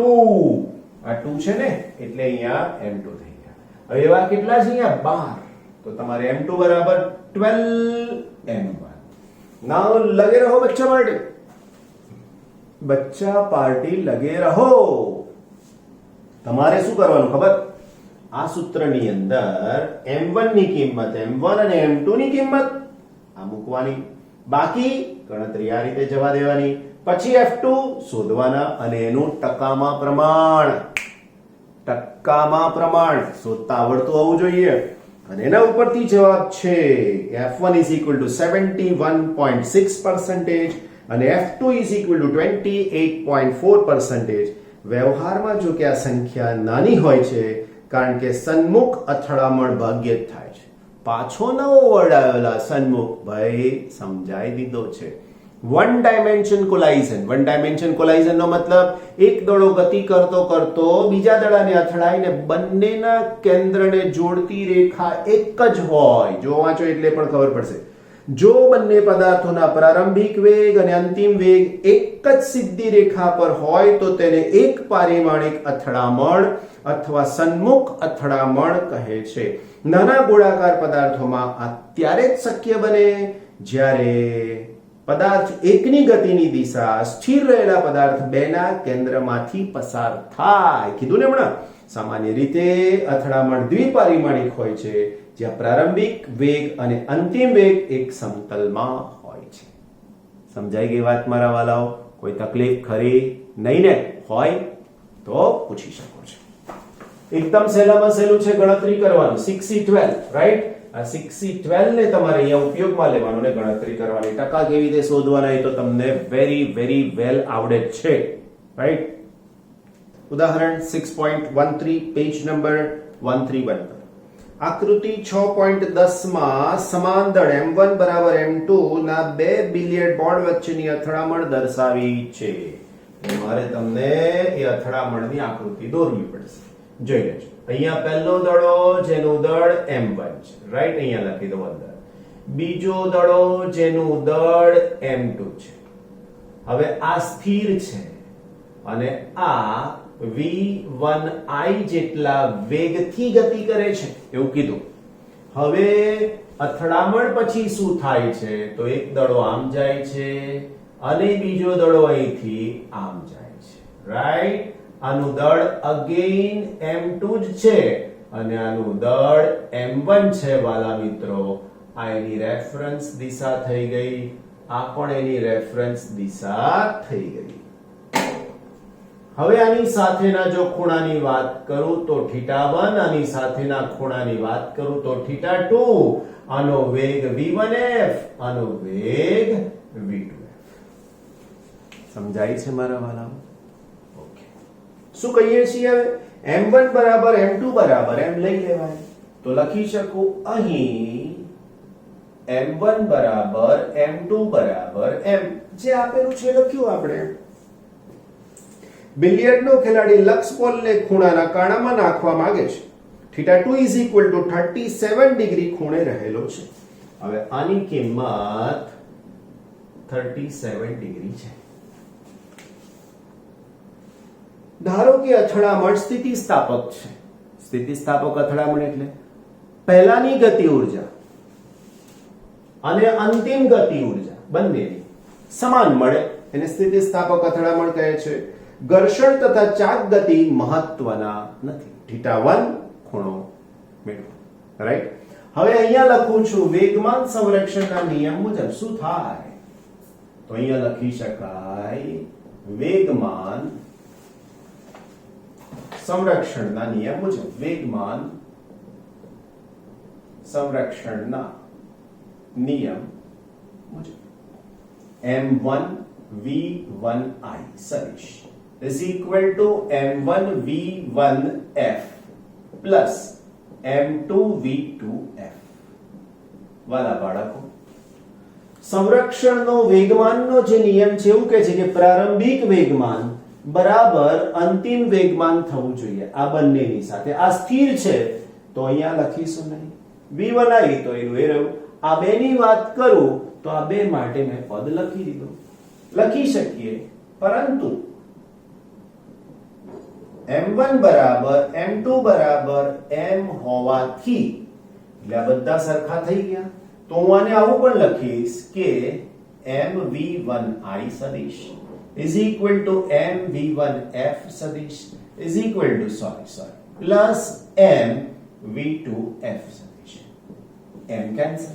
આ 2 છે ને એટલે અહીંયા M2 થઈ ગયા. હવે એવા કેટલા છે અહીંયા? 12. તો તમારે M2 બરાબર 12M1. નાउ લગે રહો બચ્ચા પાર્ટી. બચ્ચા પાર્ટી લગે રહો. તમારે શું કરવાનું ખબર? આ સૂત્રની અંદર M1 ની કિંમત, M1 અને M2 ની કિંમત આ મૂકવાની. બાકી ગણતરી આ રીતે જવા દેવાની. પછી F2 શોધવાના અને એનું ટકામાં પ્રમાણ શોધતા આવડતું હોવું જોઈએ. અને એના ઉપરથી જવાબ છે F1 is equal to 71.6% અને F2 is equal to 28.4%. વ્યવહારમાં જો કે આ સંખ્યા નાની હોય છે કારણ કે સન્મુખ અથડામણ ભાગ્યે જ થાય છે. પાછો નવો વર્ડ આવેલા સન્મુખ, ભાઈ સમજાઈ દીધો છે. વન ડાયમેન્શન કોલાઇઝન નો મતલબ એક દડો ગતિ કરતો કરતો બીજા દડાને અથડાઈને બંનેના કેન્દ્રને જોડતી રેખા એક જ હોય. જો વાંચો એટલે પણ ખબર પડશે. જો બંને પદાર્થોના પ્રારંભિક વેગ અને અંતિમ વેગ એક જ સીધી રેખા પર હોય તો તેને એક પારિમાણિક અથડામણ અથવા સન્મુખ અથડામણ કહે છે. નાના ગોળાકાર પદાર્થોમાં આ ત્યારે જ શક્ય બને જ્યારે પદાર્થ એકની ગતિની દિશા સ્થિર રહેલા પદાર્થ બેના કેન્દ્રમાંથી પસાર થાય. કીધું ને હમણાં. સામાન્ય રીતે અથડામણ દ્વિપારિમાણિક હોય છે જ્યાં પ્રારંભિક વેગ અને અંતિમ વેગ એક સમતલમાં હોય છે. સમજાઈ ગઈ વાત મારા વાલાઓ? કોઈ તકલીફ ખરી નહીં ને? હોય તો પૂછી શકો છો. એકદમ સહેલામાં સહેલું છે ગણતરી કરવાનું. 6C12 right. આ 6C12 ને તમારે અહીંયા ઉપયોગમાં લેવાનું ને ગણતરી કરવાની. ટકા કેવી રીતે શોધવાના એ તો તમને વેરી વેલ આવડે છે રાઈટ. ઉદાહરણ 6.13 પેજ નંબર 131 પર આકૃતિ 6.10 માં સમાન દળ M1 બરાબર M2 ના બે બિલિયર્ડ બોર્ડ વચ્ચેની અથડામણ દર્શાવી છે. મારે તમને એ અથડામણની આકૃતિ દોરવી પડશે. જોઈ લેજો. અહીંયા પહેલો દડો જેનું દળ M1 છે રાઈટ. અહીંયા લખી દો અંદર. બીજો દડો જેનું દળ M2 છે. હવે આ સ્થિર છે અને આ v1i જેટલા વેગથી ગતિ કરે છે એવું કીધું. હવે અથડામણ પછી શું થાય છે? તો એક દડો આમ જાય છે અને બીજો દડો અહીંથી આમ જાય છે રાઈટ. આનું દળ અગેન M2 જ છે અને આનું દળ M1 છે વાલા મિત્રો. આ એની રેફરન્સ દિશા થઈ ગઈ. આ પણ એની રેફરન્સ દિશા થઈ ગઈ. હવે આની સાથેના જો ખૂણાની વાત કરું તો θ1, આની સાથેના ખૂણાની વાત કરું તો θ2. આનો વેગ v1f, આનો વેગ v2f. સમજાય છે મારા વાલા? ઓકે. શું કહીએ છીએ હવે? M1 બરાબર M2 બરાબર એમ લઈ લેવાય. તો લખી શકું અહીં M1 બરાબર M2 બરાબર M. જે આપેલું છે લખ્યું આપણે. બિલિયર્ડનો ખેલાડી લક્ષ બોલને ખૂણાના કાણામાં નાખવા માંગે છે. θ2 is equal to 37 ડિગ્રી ખૂણે રહેલો છે. હવે આની કિંમત 37 ડિગ્રી છે. ધારો કે અથડામણ સ્થિતિસ્થાપક છે. સ્થિતિસ્થાપક અથડામણ એટલે પહેલાની ગતિ ઊર્જા અને અંતિમ ગતિ ઊર્જા બંનેની સમાન મળે એને સ્થિતિસ્થાપક અથડામણ કહે છે. ઘર્ષણ તથા ચાક ગતિ મહત્વના નથી. θ1 ખૂણો મેળવો રાઈટ. હવે અહીંયા લખું છું વેગમાન સંરક્ષણના નિયમ મુજબ શું થાય? તો અહીંયા લખી શકાય વેગમાન સંરક્ષણના નિયમ મુજબ. વેગમાન સંરક્ષણના નિયમ મુજબ M1 v1i સદિશ is equal to M1 v1f plus M2 v2f. વાલા બાળકો, સંરક્ષણનો વેગમાનનો જે નિયમ છે એવું કહે છે કે પ્રારંભિક વેગમાન બરાબર અંતિમ વેગમાન થવું જોઈએ આ બંનેની સાથે. આ સ્થિર છે તો અહીંયા લખીશું નહીં. v1 આવી તો એનું એ રહ્યું. આ બેની વાત કરું તો આ બે માટે મેં પદ લખી દીધું. લખી શકીએ, પરંતુ m1 બરાબર m2 બરાબર m હોવાથી એટલે આ બધા સરખા થઈ ગયા. તો હું આને આવું પણ લખીશ કે mv1i સદિશ is equal to mv1f સદિશ is equal to plus mv2f સદિશ. m cancel.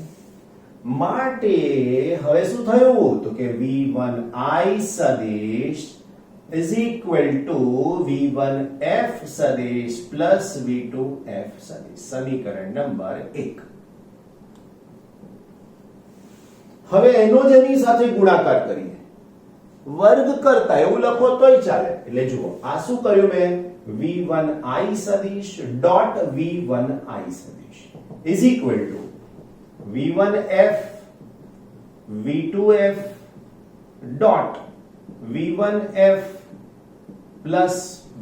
માટે હવે શું થયું તો કે v1i સદિશ is equal to v1f સદિશ plus v2f સદિશ. સમીકરણ નંબર 1. હવે એનો જ એની સાથે ગુણાકાર કરીએ. વર્ગ કરતા એવું લખો તોય ચાલે. એટલે જુઓ આ શું કર્યું મેં, v1i સદિશ ડોટ v1i સદિશ is equal to v1f v2f dot v1f plus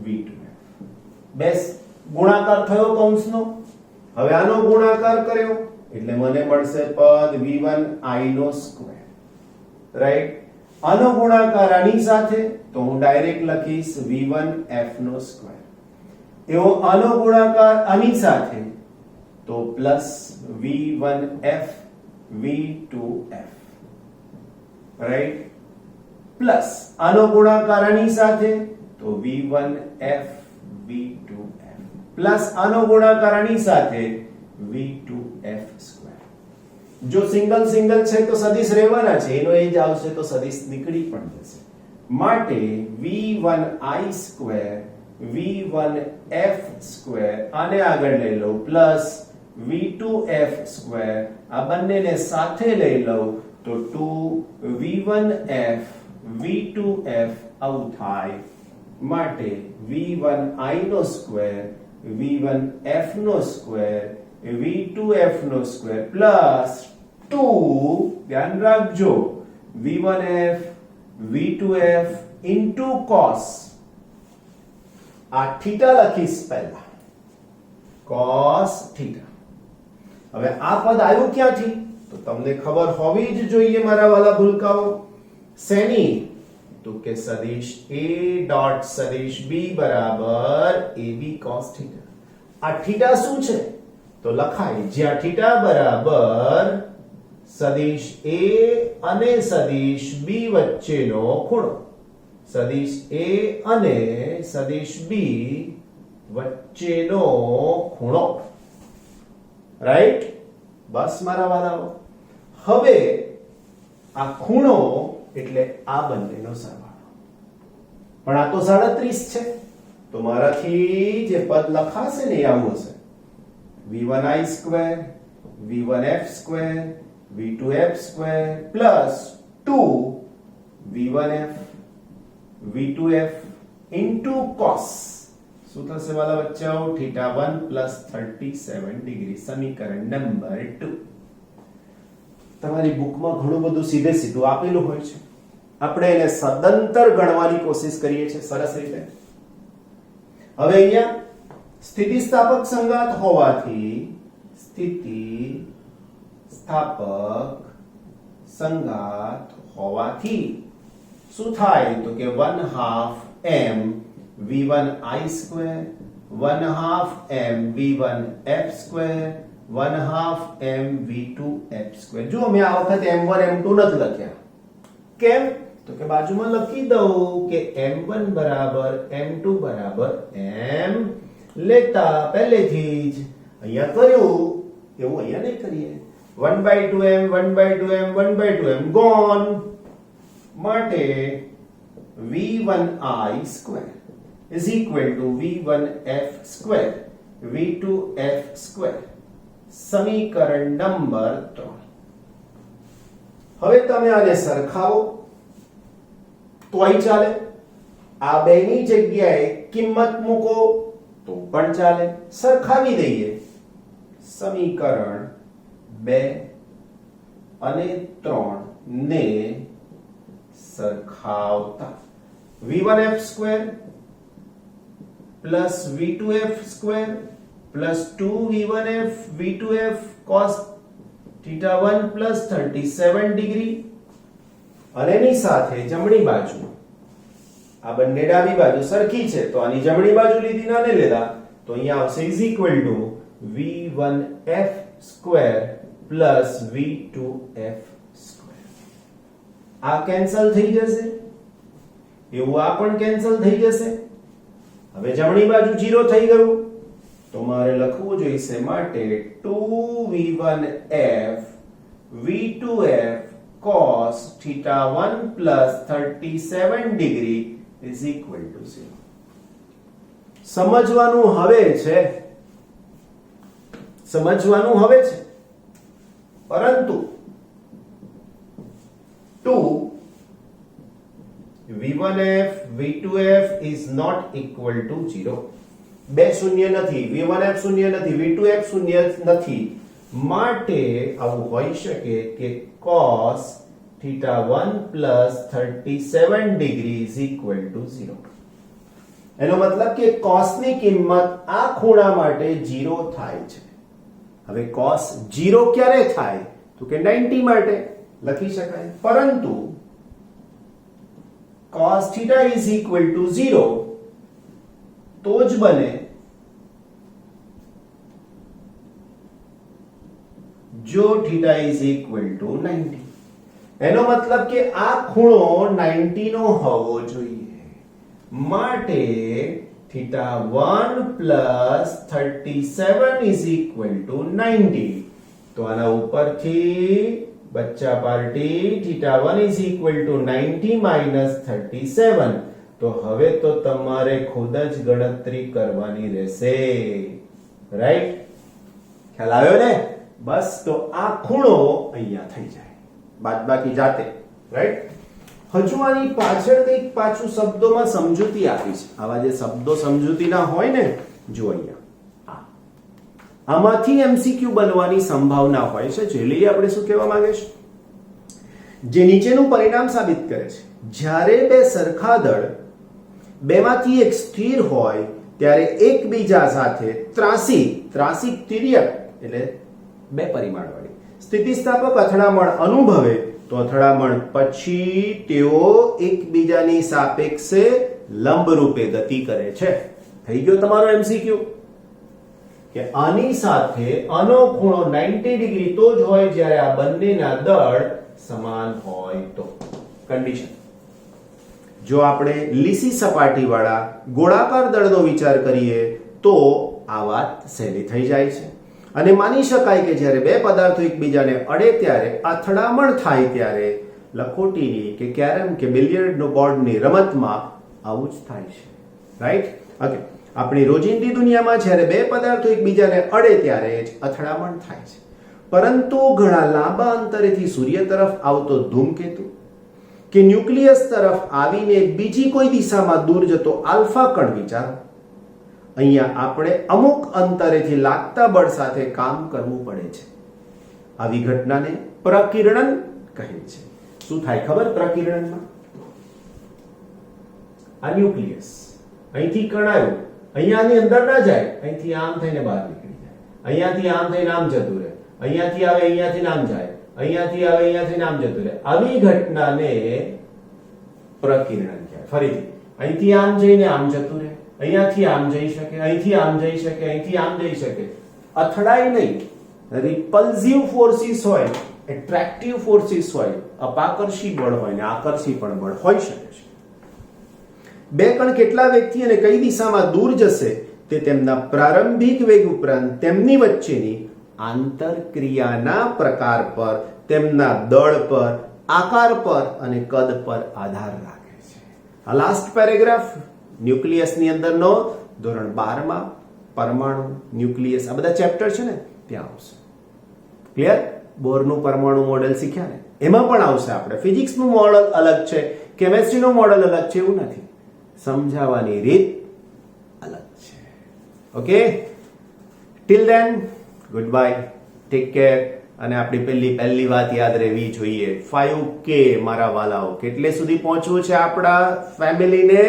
v2f. બેસ ગુણાકાર થયો કૌંસનો. હવે આનો ગુણાકાર કર્યો એટલે મને મળશે પદ v1i નો સ્ક્વેર. રાઈટ. આનો ગુણાકાર આની સાથે તો હું ડાયરેક્ટ લખીશ v1f નો સ્ક્વેર. એવો આનો ગુણાકાર આની સાથે તો plus v1f v2f. Right. Plus આનો ગુણાકાર આની સાથે તો v1f v2f પ્લસ આનો ગુણાકાર આની સાથે v2f સ્ક્વેર. જો સિંગલ સિંગલ છે તો સદિશ રહેવાના છે, એનો એ જ આવશે તો સદિશ નીકળી પણ જશે. માટે v1i સ્ક્વેર v1f સ્ક્વેર આને આગળ લઈ લઉં પ્લસ v2f સ્ક્વેર આ બંનેને સાથે લઈ લઉં તો 2v1f v2f આવું થાય. માટે v1i નો સ્ક્વેર v1f નો સ્ક્વેર v2f નો સ્ક્વેર પ્લસ 2 ધ્યાન રાખજો v1f v2f ઇન્ટુ cos. આ થીટા લખીશ પહેલા cos થીટા. હવે આ પદ આવ્યું ક્યાંથી તો તમને ખબર હોવી જ જોઈએ મારા વાલા ભૂલકાઓ. શેની તો કે સદિશ a ડોટ સદિશ b બરાબર ab cos થીટા. આ થીટા શું છે તો લખાય જ્યાં થીટા બરાબર સદિશ a અને સદિશ b વચ્ચેનો ખૂણો. સદિશ a અને સદિશ b વચ્ચેનો ખૂણો. રાઈટ. બસ મારા વાલાઓ. હવે આ ખૂણો એટલે આ બંનેનો સરવાળો. પણ આ તો 37 છે તો મારાથી જે પદ લખાશે ને એ આવું હશે v1i square v1f square v2f square plus 2 v1f v2f into cos. શું થશે વાલા બચ્ચાઓ θ1 પ્લસ 37 ડિગ્રી. સમીકરણ નંબર 2. તમારી બુકમાં ઘણું બધું સીધે સીધું આપેલું હોય છે, આપણે એને સદંતર ગણવાની કોશિશ કરીએ છીએ સરસ રીતે. હવે અહીંયા સ્થિતિસ્થાપક સંગાત હોવાથી સ્થિતિ સ્થાપક સંગાત હોવાથી શું થાય તો કે 1/2 m v1i square 1/2 m v1f square 1/2 m v2f square. જો મેં આ વખતે m1 m2 નથી લખ્યા. કેમ તો કે બાજુમાં લખી દઉં કે m1 બરાબર m2 બરાબર m લેતા પહેલેથી જ અહીંયા કર્યું એવું અહીંયા નહીં કરીએ. 1/2m 1/2m 1/2m gone. માટે v1i square is equal to v1f square v2f square. સમીકરણ નંબર 3. હવે તમે આને સરખાવો તોય ચાલે, આ બેની જગ્યાએ કિંમત મૂકો તો પણ ચાલે. સરખાવી દઈએ. સમીકરણ 2 અને 3 ને સરખાવતા v1f square plus v2f square plus 2v1f v2f cos theta 1 plus 37 degree અને એની સાથે જમણી બાજુ આ બંને ડાબી બાજુ સરખી છે તો આની જમણી બાજુ લીધી ના ને લેતા તો અહીંયા આવશે is equal to v1f square plus v2f square આ કેન્સલ થઈ જશે એવું આ પણ કેન્સલ થઈ જશે હવે જમણી બાજુ 0 થઈ ગયું તો મારે લખવું જોઈશે માટે 2v1f v2f cos theta 1 plus 37 degree is equal to 0 સમજવાનું હવે છે પરંતુ 2 v1f v2f is not equal to 0 બે શૂન્ય નથી v1f શૂન્ય નથી v2f શૂન્ય નથી માટે આવું હોઈ શકે કે cos theta 1 plus 37 degree is equal to 0 એનો મતલબ કે cos ની કિંમત આ ખૂણા માટે 0 થાય છે હવે cos 0 ક્યારે થાય તો કે 90 માટે લખી શકાય પરંતુ cos theta is equal to 0 તો જ બને જો theta is equal to 90 એનો મતલબ કે આ ખૂણો 90 નો હોવો જોઈએ માટે theta 1 plus 37 is equal to 90 તો આના ઉપરથી બચ્ચા party theta 1 is equal to 90 minus 37 તો હવે તો તમારે ખુદ જ ગણતરી કરવાની રહેશે રાઈટ ખ્યાલ આવ્યો ને બસ તો આ ખૂણો અહીંયા થઈ જાય બાદબાકી જાતે રાઈટ હજુ આની પાછળ કંઈક પાછું શબ્દોમાં સમજૂતી આપી છે આવા જે શબ્દો સમજૂતીના હોય ને જો અહીંયા આમાંથી એમસીક્યુ બનવાની સંભાવના હોય છે જે લઈએ આપણે શું કહેવા માંગે છે જે નીચેનું પરિણામ સાબિત કરે છે જ્યારે બે સરખા દળ બેમાંથી એક સ્થિર હોય ત્યારે એકબીજા સાથે ત્રાસિક તિર્યક એટલે બે પરિમાણવાળી સ્થિતિસ્થાપક અથડામણ અનુભવે તો અથડામણ પછી તેઓ એકબીજાની સાપેક્ષે લંબરૂપે ગતિ કરે છે થઈ ગયો તમારો એમસીક્યુ કે આની સાથે આનો ખૂણો 90 ડિગ્રી તો જ હોય જ્યારે આ બંનેના દળ સમાન હોય તો કન્ડિશન જો આપણે લીસી સપાટીવાળા ગોળાકાર દળનો વિચાર કરીએ તો આ વાત સહેલી થઈ જાય છે અને માની શકાય કે જ્યારે બે પદાર્થો એકબીજાને અડે ત્યારે અથડામણ થાય ત્યારે લખોટીની કે કેરમ કે બિલિયર્ડનો બોર્ડની રમતમાં આવું જ થાય છે રાઈટ ઓકે આપણી રોજિંદી દુનિયામાં જ્યારે બે પદાર્થો એકબીજાને અડે ત્યારે જ અથડામણ થાય છે પરંતુ ઘણા લાંબા અંતરેથી સૂર્ય તરફ આવતો ધૂમકેતુ કે ન્યુક્લિયસ તરફ આવીને બીજી કોઈ દિશામાં દૂર જતો આલ્ફા કણ વિચારો અહીંયા આપણે અમુક અંતરેથી લાગતા બળ સાથે કામ કરવું પડે છે આવી ઘટનાને પ્રકિરણન કહે છે શું થાય ખબર પ્રકિરણનમાં આ ન્યુક્લિયસ અહીંથી કણ આવ્યો અહીંયાની અંદર ના જાય અહીંથી આમ થઈને બહાર નીકળી જાય અહીંયાથી આમ થઈને આમ જતું રહે અહીંયાથી આવે અહીંયાથી આમ જાય અહીંયાથી આવે અહીંયાથી આમ જતું રહે આવી ઘટનાને પ્રકિરણન કહેવાય ફરીથી અહીંથી આમ જઈને આમ જતું રહે અહીંયાથી આમ જઈ શકે અહીંથી આમ જઈ શકે અહીંથી આમ જઈ શકે અથડાય નહીં રિપલ્સિવ ફોર્સિસ હોય એટ્રેક્ટિવ ફોર્સિસ હોય અપાકર્ષી બળ હોય ને આકર્ષી પણ બળ હોઈ શકે છે બે કણ કેટલા વ્યક્તિ અને કઈ દિશામાં દૂર જશે તે તેમના પ્રારંભિક વેગ ઉપરાંત તેમની વચ્ચેની આંતરક્રિયાના પ્રકાર પર તેમના દળ પર આકાર પર અને કદ પર આધાર રાખે છે આ લાસ્ટ પેરેગ્રાફ ન્યુક્લિયસની અંદરનો ધોરણ 12 માં પરમાણુ ન્યુક્લિયસ આ બધા ચેપ્ટર છે ને ત્યાં આવશે ક્લિયર બોરનું પરમાણુ મોડેલ શીખ્યા ને એમાં પણ આવશે આપણે ફિઝિક્સનું મોડેલ અલગ છે કેમેસ્ટ્રીનું મોડેલ અલગ છે એવું નથી સમજાવવાની રીત અલગ છે okay till then good bye take care અને આપણી પહેલી વાત યાદ રહેવી જોઈએ 5K મારા વાલાઓ કેટલે સુધી પહોંચવું છે આપણા ફેમિલીને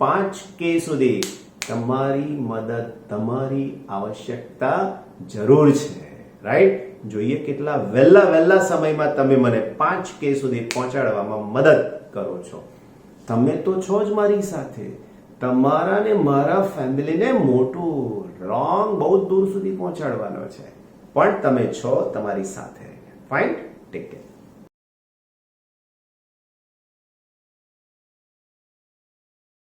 5K સુધી તમારી મદદ તમારી આવશ્યકતા જરૂર છે રાઈટ જોઈએ કેટલા વહેલા સમયમાં તમે મને 5K સુધી પહોંચાડવામાં મદદ કરો છો તમે તો છો જ મારી સાથે તમારા ને મારા ફેમિલીને મોટું રોંગ બહુ દૂર સુધી પહોંચાડવાનો છે પણ તમે છો તમારી સાથે ફાઇન ટેક કેર